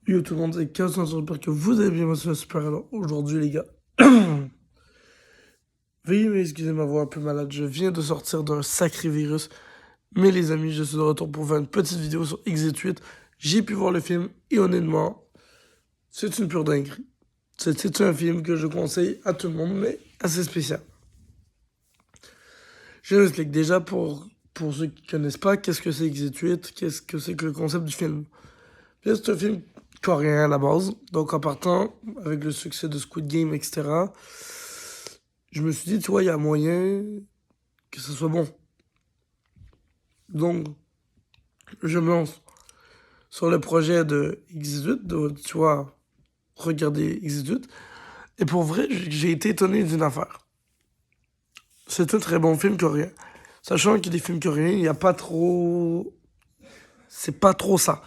Yo tout le monde, c'est Chaos, j'espère que vous allez bien, moi c'est super alors aujourd'hui les gars. Veuillez m'excuser ma voix un peu malade, je viens de sortir d'un sacré virus. Mais les amis, je suis de retour pour faire une petite vidéo sur Exit 8. J'ai pu voir le film et honnêtement, c'est une pure dinguerie. C'est un film que je conseille à tout le monde, mais assez spécial. Je m'explique déjà pour ceux qui connaissent pas, qu'est-ce que c'est Exit 8, qu'est-ce que c'est que le concept du film. Bien, c'est un film coréen à la base, donc en partant, avec le succès de Squid Game, etc., je me suis dit, tu vois, il y a moyen que ce soit bon. Donc, je me lance sur le projet de X18, de, tu vois, regarder X18. Et pour vrai, j'ai été étonné d'une affaire. C'est un très bon film coréen. Sachant que des films coréens, il n'y a pas trop... C'est pas trop ça.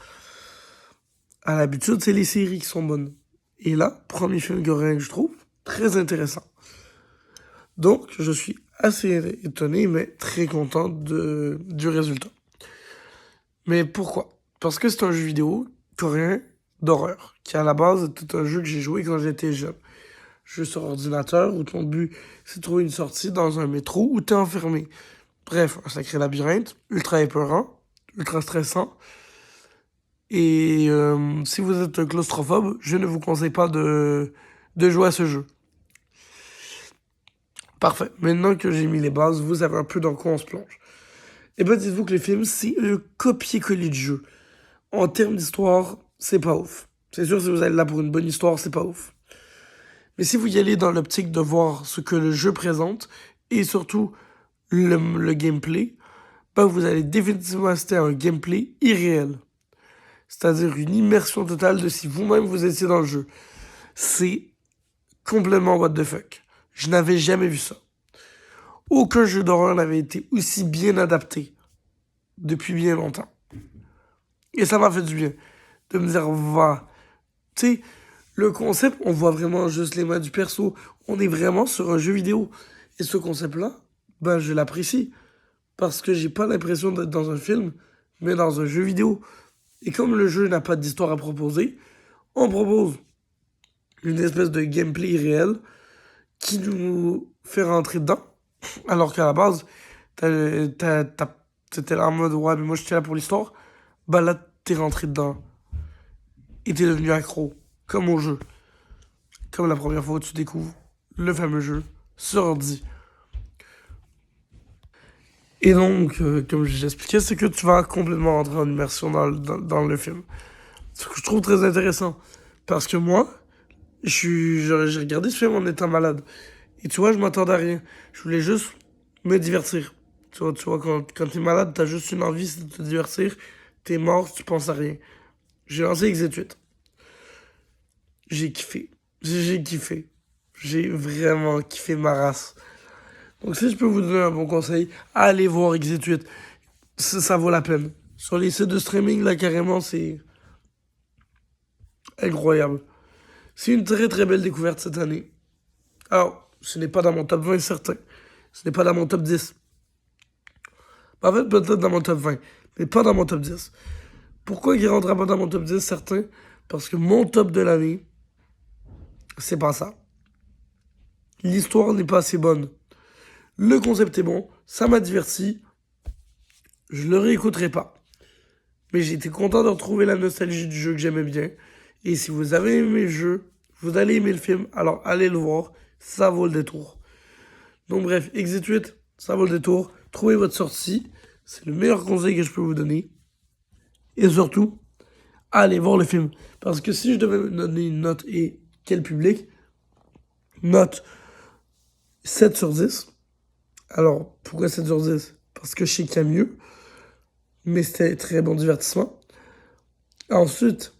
À l'habitude, c'est les séries qui sont bonnes. Et là, premier film coréen que je trouve, très intéressant. Donc, je suis assez étonné, mais très content du résultat. Mais pourquoi? Parce que c'est un jeu vidéo coréen d'horreur, qui à la base était un jeu que j'ai joué quand j'étais jeune. Jeu sur ordinateur où ton but c'est de trouver une sortie dans un métro où t'es enfermé. Bref, un sacré labyrinthe, ultra épeurant, ultra stressant. Et si vous êtes claustrophobe, je ne vous conseille pas de jouer à ce jeu. Parfait. Maintenant que j'ai mis les bases, vous avez un peu dans quoi on se plonge. Et ben dites-vous que les films, c'est un copier-coller du jeu. En termes d'histoire, c'est pas ouf. C'est sûr, si vous allez là pour une bonne histoire, c'est pas ouf. Mais si vous y allez dans l'optique de voir ce que le jeu présente, et surtout le gameplay, ben vous allez définitivement assister à un gameplay irréel. C'est-à-dire une immersion totale de si vous-même vous étiez dans le jeu. C'est complètement what the fuck. Je n'avais jamais vu ça. Aucun jeu d'horreur n'avait été aussi bien adapté depuis bien longtemps. Et ça m'a fait du bien de me dire, va. Tu sais, le concept, on voit vraiment juste les mains du perso. On est vraiment sur un jeu vidéo. Et ce concept-là, ben, je l'apprécie. Parce que j'ai pas l'impression d'être dans un film, mais dans un jeu vidéo. Et comme le jeu n'a pas d'histoire à proposer, on propose une espèce de gameplay réel qui nous fait rentrer dedans. Alors qu'à la base, t'étais là en mode, ouais, mais moi j'étais là pour l'histoire. Bah là, t'es rentré dedans. Et t'es devenu accro. Comme au jeu. Comme la première fois où tu découvres le fameux jeu sur ordi. Et donc, comme j'expliquais, c'est que tu vas complètement entrer en immersion dans le film. Ce que je trouve très intéressant. Parce que moi, j'ai regardé ce film en étant malade. Et tu vois, je m'attendais à rien. Je voulais juste me divertir. Tu vois quand t'es malade, t'as juste une envie, c'est de te divertir. T'es mort, tu penses à rien. J'ai lancé Exit 8. J'ai kiffé. J'ai kiffé. J'ai vraiment kiffé ma race. Donc si je peux vous donner un bon conseil, allez voir Exit 8. Ça vaut la peine. Sur les sites de streaming, là, carrément, c'est incroyable. C'est une très très belle découverte cette année. Alors, ce n'est pas dans mon top 20 certain. Ce n'est pas dans mon top 10. En fait, peut-être dans mon top 20, mais pas dans mon top 10. Pourquoi il rentrera pas dans mon top 10 certain? Parce que mon top de l'année, c'est pas ça. L'histoire n'est pas assez bonne. Le concept est bon, ça m'a diverti, je le réécouterai pas. Mais j'ai été content de retrouver la nostalgie du jeu que j'aimais bien. Et si vous avez aimé le jeu, vous allez aimer le film, alors allez le voir, ça vaut le détour. Donc bref, Exit 8, ça vaut le détour. Trouvez votre sortie, c'est le meilleur conseil que je peux vous donner. Et surtout, allez voir le film. Parce que si je devais me donner une note et quel public, note 7 sur 10. Alors, pourquoi 7 sur 10? Parce que je sais qu'il y a mieux, mais c'était très bon divertissement. Ensuite,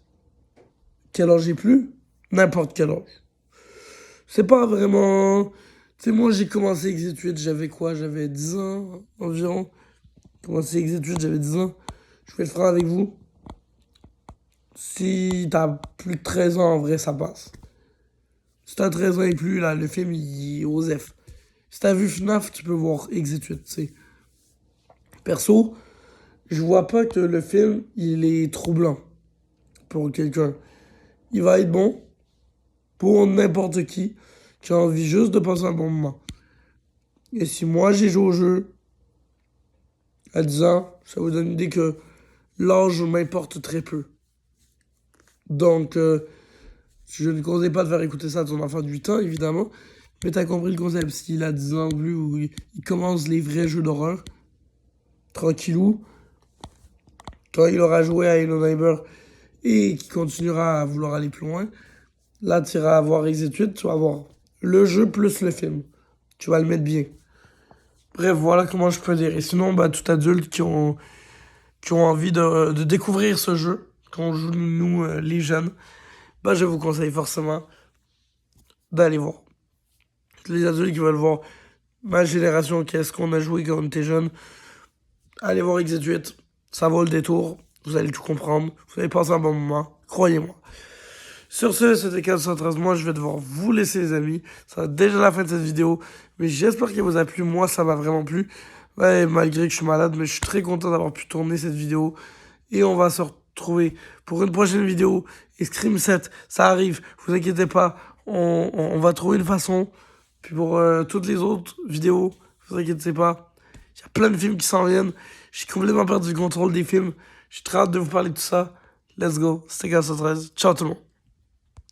quel âge j'ai plus? N'importe quel âge. C'est pas vraiment... Tu sais, moi, j'ai commencé Exit 8, j'avais quoi? J'avais 10 ans environ. J'ai commencé Exit 8, j'avais 10 ans. Je vais le faire avec vous. Si t'as plus de 13 ans, en vrai, ça passe. Si t'as 13 ans et plus, là, le film, il est osef. Si t'as vu FNAF, tu peux voir Exit 8, tu sais. Perso, je vois pas que le film, il est troublant pour quelqu'un. il va être bon pour n'importe qui a envie juste de passer un bon moment. Et si moi j'ai joué au jeu à 10 ans, ça vous donne une idée que l'âge m'importe très peu. Donc, je ne conseille pas de faire écouter ça à ton enfant de 8 ans, évidemment. Mais t'as compris le concept. S'il a 10 ans plus, où il commence les vrais jeux d'horreur, tranquillou, quand il aura joué à Hello Neighbor et qu'il continuera à vouloir aller plus loin, là, tu iras voir Exit 8, tu vas voir le jeu plus le film. Tu vas le mettre bien. Bref, voilà comment je peux dire. Et sinon, bah, tout adulte qui ont envie de découvrir ce jeu, qu'on joue nous, les jeunes, bah, je vous conseille forcément d'aller voir. Les adultes qui veulent voir ma génération, qu'est-ce qu'on a joué quand on était jeune, allez voir Exit 8, ça vaut le détour, vous allez tout comprendre, vous allez passer un bon moment, croyez-moi. Sur ce, c'était 413, moi je vais devoir vous laisser les amis, ça va déjà la fin de cette vidéo, mais j'espère qu'elle vous a plu, moi ça m'a vraiment plu, ouais, malgré que je suis malade, mais je suis très content d'avoir pu tourner cette vidéo, et on va se retrouver pour une prochaine vidéo, et Scream 7, ça arrive, vous inquiétez pas, on va trouver une façon, puis pour toutes les autres vidéos, vous inquiétez pas, il y a plein de films qui s'en viennent, j'ai complètement perdu le contrôle des films, j'ai très hâte de vous parler de tout ça, let's go, c'était 413, ciao tout le monde.